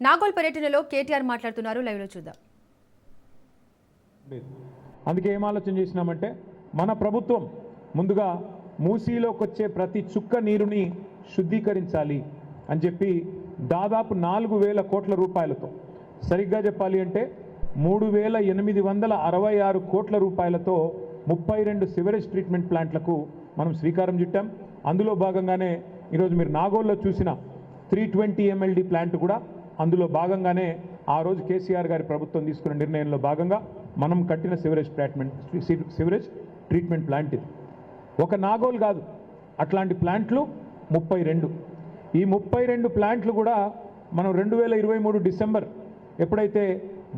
నాగోల్ పర్యటనలో కేటీఆర్ మాట్లాడుతున్నారు. లైవ్ లో చూద్దాం. అందుకే ఏం ఆలోచన చేసినామంటే మన ప్రభుత్వం ముందుగా మూసీలోకి వచ్చే ప్రతి చుక్క నీరుని శుద్ధీకరించాలి అని చెప్పి దాదాపు 4,000 కోట్ల రూపాయలతో, సరిగ్గా చెప్పాలి అంటే 3,866 కోట్ల రూపాయలతో 32 సివరేజ్ ట్రీట్మెంట్ ప్లాంట్లకు మనం శ్రీకారం చుట్టాం. అందులో భాగంగానే ఈరోజు మీరు నాగోల్లో చూసిన 320 MLD ప్లాంట్ కూడా అందులో భాగంగానే ఆ రోజు కేసీఆర్ గారి ప్రభుత్వం తీసుకున్న నిర్ణయంలో భాగంగా మనం కట్టిన సివరేజ్ ట్రీట్మెంట్ ప్లాంట్ ఇది. ఒక నాగోల్ కాదు, అట్లాంటి ప్లాంట్లు 32. ఈ 32 ప్లాంట్లు కూడా మనం 2023 డిసెంబర్ ఎప్పుడైతే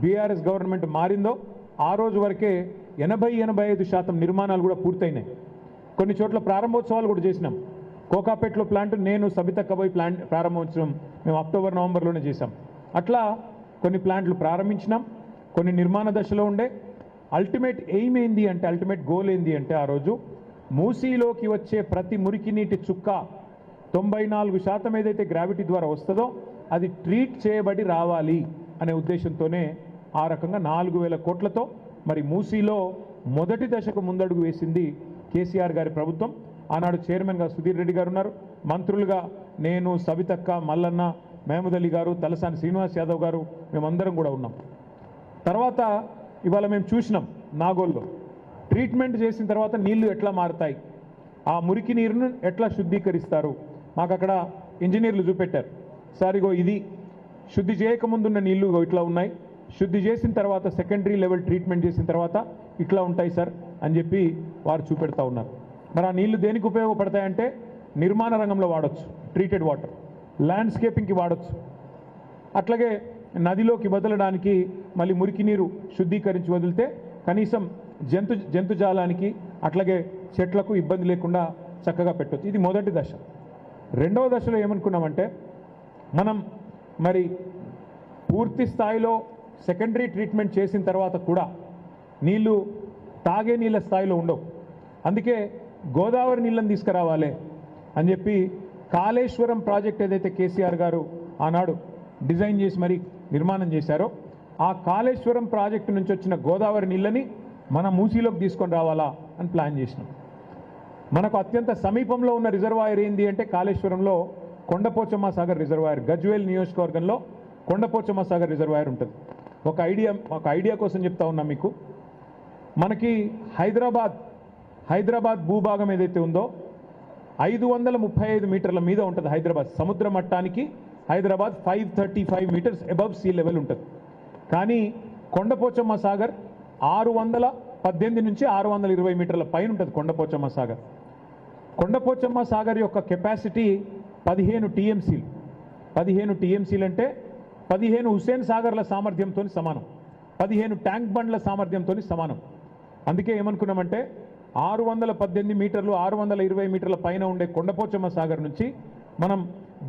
బీఆర్ఎస్ గవర్నమెంట్ మారిందో ఆ రోజు వరకే 80-85% నిర్మాణాలు కూడా పూర్తయినాయి. కొన్ని చోట్ల ప్రారంభోత్సవాలు కూడా చేసినాం. కోకాపేటలో ప్లాంట్ నేను సబితక్కబోయి ప్లాంట్ ప్రారంభోత్సవం మేము అక్టోబర్ నవంబర్లోనే చేశాం. అట్లా కొన్ని ప్లాంట్లు ప్రారంభించినాం, కొన్ని నిర్మాణ దశలో ఉండే. అల్టిమేట్ ఎయిమ్ ఏంది అంటే, అల్టిమేట్ గోల్ ఏంది అంటే, ఆ రోజు మూసీలోకి వచ్చే ప్రతి మురికి నీటి చుక్క 94% ఏదైతే గ్రావిటీ ద్వారా వస్తుందో అది ట్రీట్ చేయబడి రావాలి అనే ఉద్దేశంతోనే ఆ రకంగా 4,000 కోట్లతో మరి మూసీలో మొదటి దశకు ముందడుగు వేసింది కేసీఆర్ గారి ప్రభుత్వం. ఆనాడు చైర్మన్గా సుధీర్ రెడ్డి గారు ఉన్నారు, మంత్రులుగా నేను, సబితక్క, మల్లన్న, మహమూద్ అలీ గారు, తలసాని శ్రీనివాస్ యాదవ్ గారు, మేమందరం కూడా ఉన్నాం. తర్వాత ఇవాళ మేము చూసినాం నాగోల్లో ట్రీట్మెంట్ చేసిన తర్వాత నీళ్లు ఎట్లా మారుతాయి, ఆ మురికి నీరును ఎట్లా శుద్ధీకరిస్తారు. మాకు అక్కడ ఇంజనీర్లు చూపెట్టారు. సార్ ఇగో ఇది శుద్ధి చేయకముందున్న నీళ్లు ఇట్లా ఉన్నాయి, శుద్ధి చేసిన తర్వాత సెకండరీ లెవెల్ ట్రీట్మెంట్ చేసిన తర్వాత ఇట్లా ఉంటాయి సార్ అని చెప్పి వారు చూపెడతా ఉన్నారు. మరి ఆ నీళ్లు దేనికి ఉపయోగపడతాయంటే నిర్మాణ రంగంలో వాడచ్చు, ట్రీటెడ్ వాటర్, ల్యాండ్స్కేపింగ్కి వాడచ్చు, అట్లాగే నదిలోకి వదలడానికి మళ్ళీ మురికి నీరు శుద్ధీకరించి వదిలితే కనీసం జంతుజాలానికి అట్లాగే చెట్లకు ఇబ్బంది లేకుండా చక్కగా పెట్టవచ్చు. ఇది మొదటి దశ. రెండవ దశలో ఏమనుకున్నామంటే, మనం మరి పూర్తి స్థాయిలో సెకండరీ ట్రీట్మెంట్ చేసిన తర్వాత కూడా నీళ్లు తాగే నీళ్ళ స్థాయిలో ఉండవు. అందుకే గోదావరి నీళ్ళని తీసుకురావాలి అని చెప్పి కాళేశ్వరం ప్రాజెక్ట్ ఏదైతే కేసీఆర్ గారు ఆనాడు డిజైన్ చేసి మరి నిర్మాణం చేశారో ఆ కాళేశ్వరం ప్రాజెక్టు నుంచి వచ్చిన గోదావరి నీళ్ళని మన మూసీలోకి తీసుకొని రావాలా అని ప్లాన్ చేసినాం. మనకు అత్యంత సమీపంలో ఉన్న రిజర్వాయర్ ఏంది అంటే కాళేశ్వరంలో కొండపోచమ్మ సాగర్ రిజర్వాయర్, గజ్వేల్ నియోజకవర్గంలో కొండపోచమ్మ సాగర్ రిజర్వాయర్ ఉంటుంది. ఒక ఐడియా కోసం చెప్తా ఉన్నా మీకు. మనకి హైదరాబాద్ భూభాగం ఏదైతే ఉందో 535 మీటర్ల మీద ఉంటుంది. హైదరాబాద్ సముద్ర మట్టానికి Hyderabad 535 metres above sea level ఉంటుంది. కానీ కొండపోచమ్మ సాగర్ 618 నుంచి 620 మీటర్ల పైన ఉంటుంది. కొండపోచమ్మ కొండపోచమ్మ సాగర్ యొక్క కెపాసిటీ 15 టీఎంసీలు. 15 టీఎంసీలు అంటే 15 హుస్సేన్ సాగర్ల సామర్థ్యంతో సమానం, 15 ట్యాంక్ బండ్ల సామర్థ్యంతో సమానం. అందుకే ఏమనుకున్నామంటే 618 మీటర్లు 620 మీటర్ల పైన ఉండే కొండపోచమ్మ సాగర్ నుంచి మనం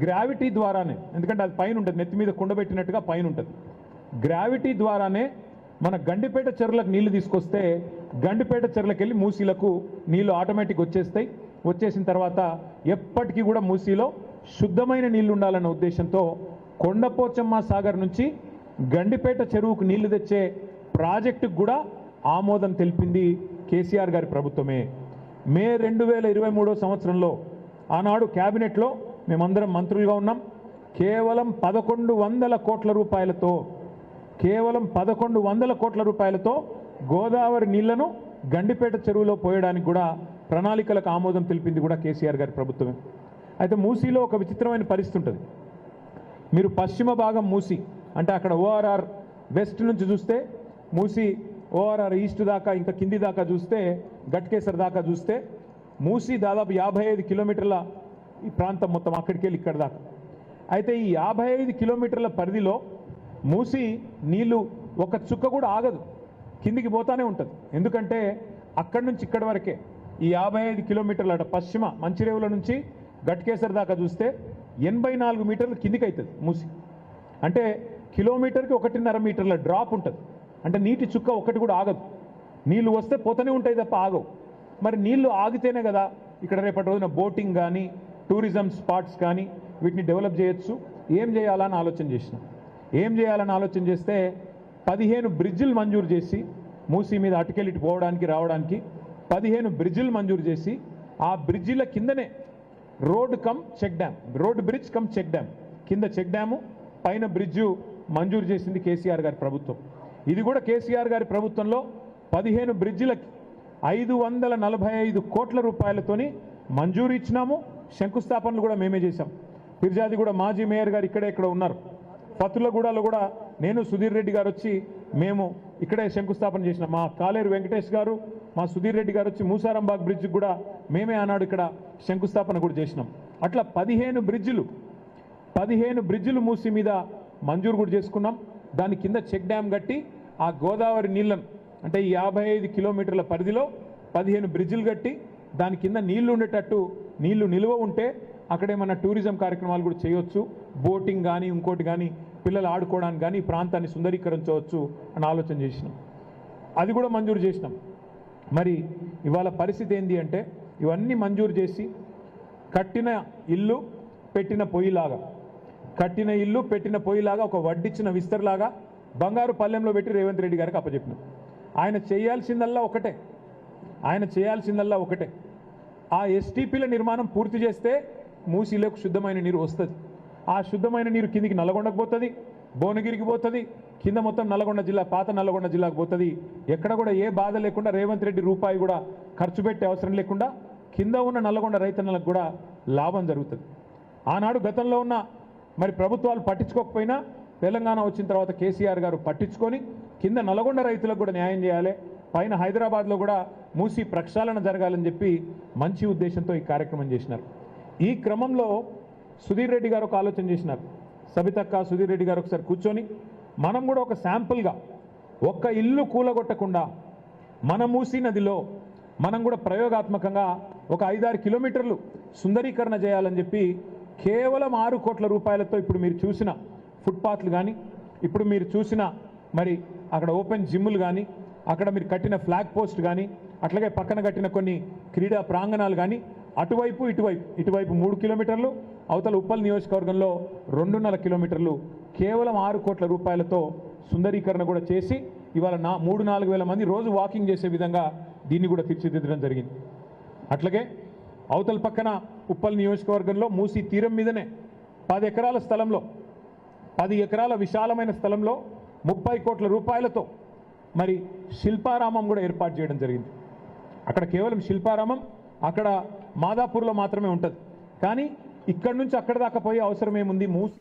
గ్రావిటీ ద్వారానే, ఎందుకంటే అది పైన ఉంటుంది, నెత్తి మీద కుండబెట్టినట్టుగా పైన ఉంటుంది, గ్రావిటీ ద్వారానే మన గండిపేట చెరువులకు నీళ్లు తీసుకొస్తే గండిపేట చెరువులకు వెళ్ళి మూసీలకు నీళ్లు ఆటోమేటిక్ వచ్చేస్తాయి. వచ్చేసిన తర్వాత ఎప్పటికీ కూడా మూసీలో శుద్ధమైన నీళ్లు ఉండాలన్న ఉద్దేశంతో కొండపోచమ్మ సాగర్ నుంచి గండిపేట చెరువుకు నీళ్లు తెచ్చే ప్రాజెక్టుకు కూడా ఆమోదం తెలిపింది కేసీఆర్ గారి ప్రభుత్వమే. మే 2023 సంవత్సరంలో ఆనాడు క్యాబినెట్లో మేమందరం మంత్రులుగా ఉన్నాం. కేవలం 1,100 కోట్ల రూపాయలతో గోదావరి నీళ్లను గండిపేట చెరువులో పోయడానికి కూడా ప్రణాళికలకు ఆమోదం తెలిపింది కూడా కేసీఆర్ గారి ప్రభుత్వమే. అయితే మూసీలో ఒక విచిత్రమైన పరిస్థితి ఉంటుంది. మీరు పశ్చిమ భాగం మూసీ అంటే అక్కడ ఓఆర్ఆర్ వెస్ట్ నుంచి చూస్తే మూసీ, ఓఆర్ఆర్ ఈస్ట్ దాకా ఇంకా కింది దాకా చూస్తే గట్కేసర్ దాకా చూస్తే మూసీ దాదాపు 55 కిలోమీటర్ల ఈ ప్రాంతం మొత్తం అక్కడికి వెళ్ళి ఇక్కడ దాకా. అయితే ఈ 55 కిలోమీటర్ల పరిధిలో మూసీ నీళ్లు ఒక చుక్క కూడా ఆగదు, కిందికి పోతానే ఉంటుంది. ఎందుకంటే అక్కడి నుంచి ఇక్కడి వరకే ఈ 55 కిలోమీటర్ల పశ్చిమ మంచిరేవుల నుంచి గట్కేసర్ దాకా చూస్తే 84 మీటర్లు కిందికి అవుతుంది మూసి. అంటే కిలోమీటర్కి 1.5 మీటర్ల డ్రాప్ ఉంటుంది. అంటే నీటి చుక్క ఒకటి కూడా ఆగదు. నీళ్లు వస్తే పోతూనే ఉంటాయి తప్ప ఆగవు. మరి నీళ్లు ఆగితేనే కదా ఇక్కడ రేపటి రోజున బోటింగ్ కానీ టూరిజం స్పాట్స్ కానీ వీటిని డెవలప్ చేయొచ్చు. ఏం చేయాలని ఆలోచన చేసినాం. ఏం చేయాలని ఆలోచన చేస్తే 15 బ్రిడ్జిలు మంజూరు చేసి మూసీ మీద అటుకెళ్ళి పోవడానికి రావడానికి 15 బ్రిడ్జిలు మంజూరు చేసి ఆ బ్రిడ్జిల కిందనే road cum check dam, road bridge cum check dam, కింద చెక్ డ్యాము పైన బ్రిడ్జు మంజూరు చేసింది కేసీఆర్ గారి ప్రభుత్వం. ఇది కూడా కేసీఆర్ గారి ప్రభుత్వంలో 15 బ్రిడ్జిలకి 545 కోట్ల రూపాయలతోని మంజూరు ఇచ్చినాము. శంకుస్థాపనలు కూడా మేమే చేశాం. ఫిర్జాది కూడా మాజీ మేయర్ గారు ఇక్కడ ఉన్నారు. పత్తులగూడలో కూడా నేను సుధీర్ రెడ్డి గారు వచ్చి మేము ఇక్కడే శంకుస్థాపన చేసినాం. మా కాలేరు వెంకటేష్ గారు, మా సుధీర్ రెడ్డి గారు వచ్చి మూసారంబాగ్ బ్రిడ్జ్ కూడా మేమే ఆనాడు ఇక్కడ శంకుస్థాపన కూడా చేసినాం. అట్లా 15 బ్రిడ్జిలు మూసి మీద మంజూరు కూడా చేసుకున్నాం. దాని కింద చెక్ డ్యామ్ కట్టి ఆ గోదావరి నీళ్లను అంటే ఈ 55 కిలోమీటర్ల పరిధిలో 15 బ్రిడ్జిలు కట్టి దాని కింద నీళ్లు ఉండేటట్టు, నీళ్లు నిల్వ ఉంటే అక్కడేమన్నా టూరిజం కార్యక్రమాలు కూడా చేయొచ్చు, బోటింగ్ కానీ ఇంకోటి కానీ పిల్లలు ఆడుకోవడానికి కానీ ఈ ప్రాంతాన్ని సుందరీకరించవచ్చు అని ఆలోచన చేసినాం. అది కూడా మంజూరు చేసినాం. మరి ఇవాళ పరిస్థితి ఏంటి అంటే ఇవన్నీ మంజూరు చేసి కట్టిన ఇల్లు పెట్టిన పొయ్యిలాగా ఒక వడ్డిచ్చిన విస్తరలాగా బంగారు పల్లెంలో పెట్టి రేవంత్ రెడ్డి గారికి అప్పచెప్పినాం. ఆయన చేయాల్సిందల్లా ఒకటే ఆ ఎస్టీపీల నిర్మాణం పూర్తి చేస్తే మూసీలోకి శుద్ధమైన నీరు వస్తుంది. ఆ శుద్ధమైన నీరు కిందికి నల్లగొండకు పోతుంది, భువనగిరికి పోతుంది, కింద మొత్తం నల్గొండ జిల్లా, పాత నల్గొండ జిల్లాకు పోతుంది. ఎక్కడ కూడా ఏ బాధ లేకుండా రేవంత్ రెడ్డి రూపాయి కూడా ఖర్చు పెట్టే అవసరం లేకుండా కింద ఉన్న నల్లగొండ రైతన్నలకు కూడా లాభం జరుగుతుంది. ఆనాడు గతంలో ఉన్న మరి ప్రభుత్వాలు పట్టించుకోకపోయినా తెలంగాణ వచ్చిన తర్వాత కేసీఆర్ గారు పట్టించుకొని కింద నల్గొండ రైతులకు కూడా న్యాయం చేయాలి, పైన హైదరాబాద్లో కూడా మూసి ప్రక్షాళన జరగాలని చెప్పి మంచి ఉద్దేశంతో ఈ కార్యక్రమం చేసినారు. ఈ క్రమంలో సుధీర్ రెడ్డి గారు ఒక ఆలోచన చేసినారు. సబితక్క, సుధీర్ రెడ్డి గారు ఒకసారి కూర్చొని మనం కూడా ఒక శాంపుల్గా ఒక్క ఇల్లు కూలగొట్టకుండా మన మూసీ నదిలో మనం కూడా ప్రయోగాత్మకంగా ఒక 5-6 కిలోమీటర్లు సుందరీకరణ చేయాలని చెప్పి కేవలం 6 కోట్ల రూపాయలతో ఇప్పుడు మీరు చూసిన ఫుట్పాత్లు కానీ, ఇప్పుడు మీరు చూసిన మరి అక్కడ ఓపెన్ జిమ్లు కానీ, అక్కడ మీరు కట్టిన ఫ్లాగ్ పోస్ట్ కానీ, అట్లాగే పక్కన కట్టిన కొన్ని క్రీడా ప్రాంగణాలు కానీ అటువైపు ఇటువైపు 3 కిలోమీటర్లు, అవతల ఉప్పల్ నియోజకవర్గంలో 2.5 కిలోమీటర్లు కేవలం 6 కోట్ల రూపాయలతో సుందరీకరణ కూడా చేసి ఇవాళ 3-4 వేల మంది రోజు వాకింగ్ చేసే విధంగా దీన్ని కూడా తీర్చిదిద్దడం జరిగింది. అట్లాగే అవతల పక్కన ఉప్పల్ నియోజకవర్గంలో మూసీ తీరం మీదనే 10 ఎకరాల స్థలంలో 10 ఎకరాల విశాలమైన స్థలంలో 30 కోట్ల రూపాయలతో మరి శిల్పారామం కూడా ఏర్పాటు చేయడం జరిగింది. అక్కడ కేవలం శిల్పారామం అక్కడ మాదాపూర్లో మాత్రమే ఉంటుంది. కానీ ఇక్కడి నుంచి అక్కడ దాకా పోయే అవసరం ఏముంది? మూసీ